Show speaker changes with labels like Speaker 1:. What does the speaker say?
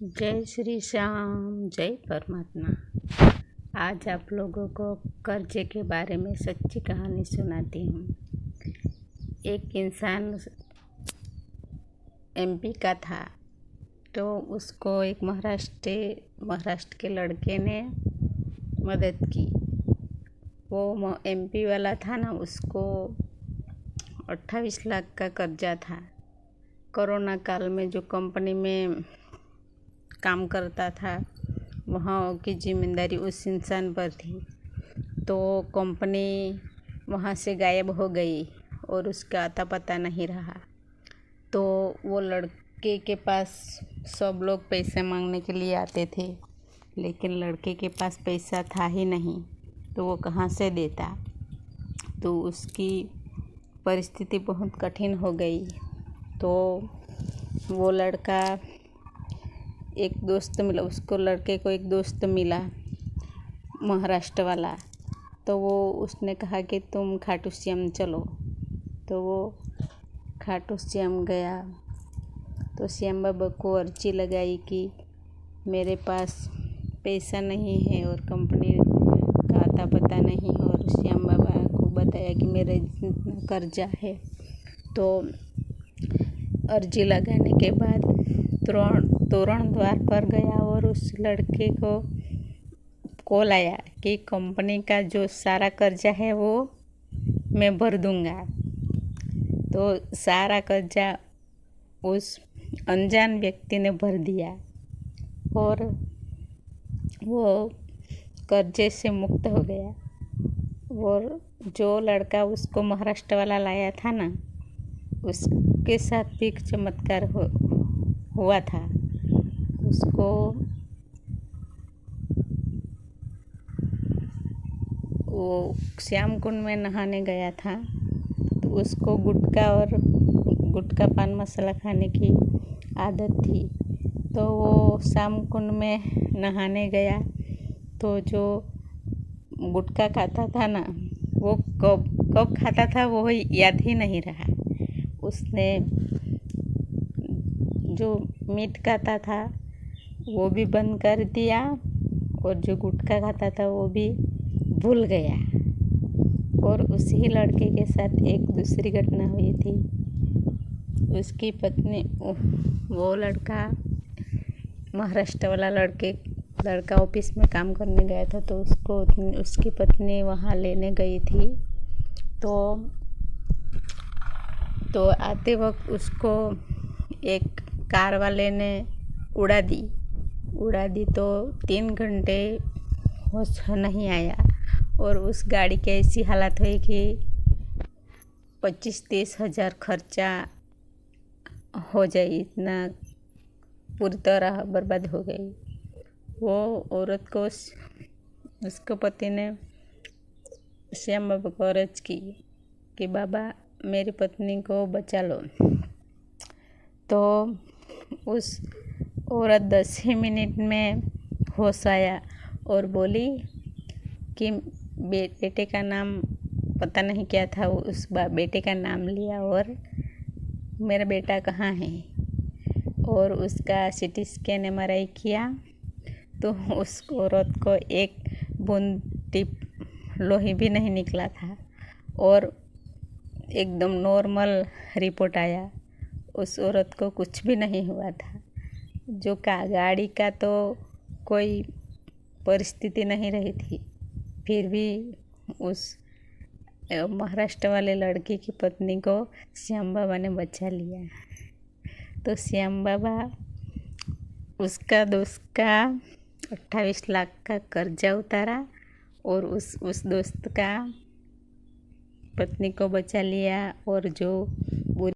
Speaker 1: जय श्री श्याम, जय परमात्मा। आज आप लोगों को कर्जे के बारे में सच्ची कहानी सुनाती हूँ। एक इंसान एमपी का था, तो उसको एक महाराष्ट्र के लड़के ने मदद की। वो एमपी वाला था ना, उसको 28 लाख का कर्जा था। कोरोना काल में जो कंपनी में काम करता था, वहाँ की जिम्मेदारी उस इंसान पर थी। तो कंपनी वहाँ से गायब हो गई और उसका अता पता नहीं रहा। तो वो लड़के के पास सब लोग पैसे मांगने के लिए आते थे, लेकिन लड़के के पास पैसा था ही नहीं, तो वो कहाँ से देता। तो उसकी परिस्थिति बहुत कठिन हो गई। तो वो लड़का एक दोस्त मिला उसको, लड़के को एक दोस्त मिला महाराष्ट्र वाला। तो वो उसने कहा कि तुम खाटू श्याम चलो। तो वो खाटू श्याम गया। तो श्याम बाबा को अर्जी लगाई कि मेरे पास पैसा नहीं है और कंपनी का अता पता नहीं है, और श्याम बाबा को बताया कि मेरे कर्जा है। तो अर्जी लगाने के बाद तोरण द्वार पर गया और उस लड़के को कॉल आया कि कंपनी का जो सारा कर्जा है वो मैं भर दूंगा। तो सारा कर्जा उस अनजान व्यक्ति ने भर दिया और वो कर्जे से मुक्त हो गया। और जो लड़का उसको महाराष्ट्र वाला लाया था ना, उसके साथ भी चमत्कार हुआ था। उसको वो श्याम कुंड में नहाने गया था, तो उसको गुटखा पान मसाला खाने की आदत थी। तो वो श्याम कुंड में नहाने गया, तो जो गुटखा खाता था ना, वो कब खाता था वो याद ही नहीं रहा। उसने जो मीट खाता था वो भी बंद कर दिया, और जो गुटखा खाता था वो भी भूल गया। और उसी लड़के के साथ एक दूसरी घटना हुई थी। उसकी पत्नी, वो लड़का महाराष्ट्र वाला लड़का ऑफिस में काम करने गया था, तो उसकी पत्नी वहाँ लेने गई थी। तो आते वक्त उसको एक कार वाले ने उड़ा दी। तो 3 घंटे होश नहीं आया, और उस गाड़ी की ऐसी हालत हुई कि 25-30 हज़ार खर्चा हो जाए, इतना पूरी तरह बर्बाद हो गई। वो औरत को, उसके पति ने श्याम बाबा को अर्ज की कि बाबा मेरी पत्नी को बचा लो। तो उस औरत 10 ही मिनट में होश आया और बोली कि बेटे का नाम पता नहीं क्या था। उस बेटे का नाम लिया और मेरा बेटा कहाँ है, और उसका CT स्कैन MRI किया। तो उस औरत को एक बूंद लोही भी नहीं निकला था, और एकदम नॉर्मल रिपोर्ट आया। उस औरत को कुछ भी नहीं हुआ था। जो गाड़ी का तो कोई परिस्थिति नहीं रही थी, फिर भी उस महाराष्ट्र वाले लड़के की पत्नी को श्याम बाबा ने बचा लिया। तो श्याम बाबा उसका दोस्त का 28 लाख का कर्जा उतारा, और उस दोस्त का पत्नी को बचा लिया। और जो